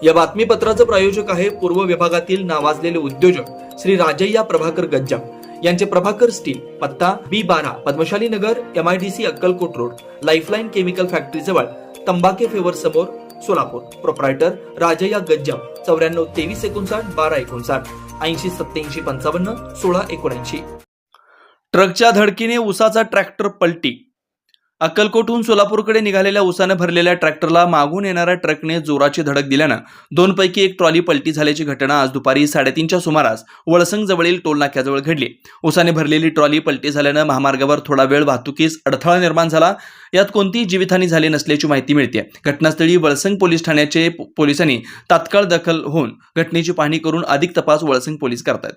या बातमीपत्राचे प्रायोजक आहे पूर्व विभागातील नावाजलेले उद्योजक श्री राजय्या प्रभाकर गज्जाम यांचे प्रभाकर स्टील, पत्ता B12 पद्मशाली नगर, MIDC Akkalkot road, lifeline chemical factory जवळ, तंबाके फेवर समोर, सोलापूर. प्रोप्रायटर राजय्या गज्जाम 94 23 59 12 59 80 87 55 16 79. ट्रकच्या धडकीने उसाचा ट्रॅक्टर पलटी. अक्कलकोटहून सोलापूरकडे निघालेल्या उसाने भरलेल्या ट्रॅक्टरला मागून येणाऱ्या ट्रकने जोराची धडक दिल्यानं 2 पैकी एक ट्रॉली पलटी झाल्याची घटना आज दुपारी 3:30च्या सुमारास वळसंग जवळील टोल नाक्याजवळ घडली. उसाने भरलेली ट्रॉली पलटी झाल्यानं महामार्गावर थोडा वेळ वाहतुकीस अडथळा निर्माण झाला. यात कोणतीही जीवितहानी झाली नसल्याची माहिती मिळते. घटनास्थळी वळसंग पोलीस ठाण्याचे पोलिसांनी तात्काळ दखल होऊन घटनेची पाहणी करून अधिक तपास वळसंग पोलीस करतात.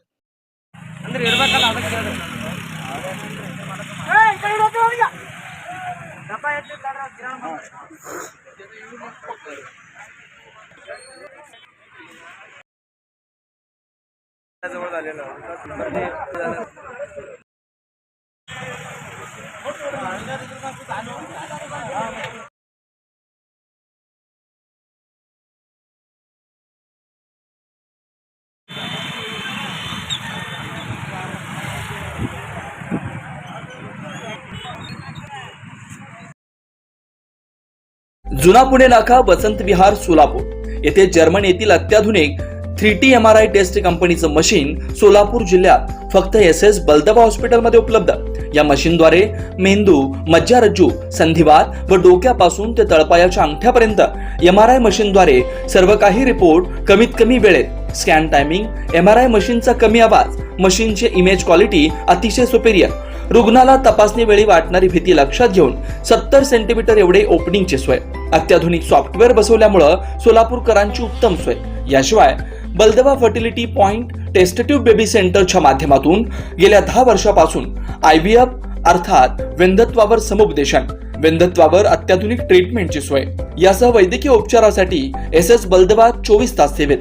जुना पुणे नाका, वसंत विहार, सोलापूर येथे जर्मन येथील अत्याधुनिक 3T MRI टेस्ट कंपनीचं मशीन सोलापूर जिल्ह्यात फक्त SS बलदबा हॉस्पिटलमध्ये उपलब्ध. या मशीनद्वारे मेंदू, मज्जारज्जू, संधिवात व डोक्यापासून ते तळपायाच्या अंगठ्यापर्यंत MRI मशीनद्वारे सर्व काही रिपोर्ट कमीत कमी वेळेत. स्कॅन टायमिंग, MRI मशीनचा कमी आवाज, मशीनचे इमेज क्वालिटी अतिशय सुपेरियर. रुग्णाला तपासणी वेळी वाटणारी भीती लक्षात घेऊन 70 सेंटीमीटर एवढे ओपनिंगची सोय. अत्याधुनिक सॉफ्टवेअर बसवल्यामुळे सोलापूरकरांची उत्तम सोय. याशिवाय बलदबा फर्टिलिटी पॉइंट टेस्टट्यूब बेबी सेंटरच्या माध्यमातून गेल्या 10 वर्षापासून IVF अर्थात वेंधत्वावर समुपदेशन, वेंधत्वावर अत्याधुनिक ट्रीटमेंटची सोय. यासह वैद्यकीय उपचारासाठी SS बलदबा 24 तास सेवेत.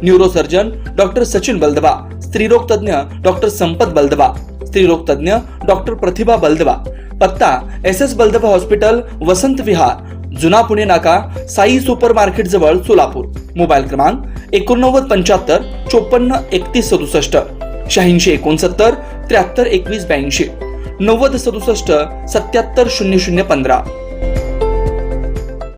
न्यूरोसर्जन डॉक्टर सचिन बलदबा, स्त्रीरोग तज्ञ डॉक्टर संपत बलदबा, स्त्रीरोग तज्ञ डॉक्टर प्रतिभा बलदबा. पत्ता SS बलदबा हॉस्पिटल, वसंत विहार, जुना पुणे नाका, साई सुपर मार्केट जवळ, सोलापूर. मोबाईल क्रमांक 89 75 54 31 67, 86 69 73 21 82, 90 67 77 00 15.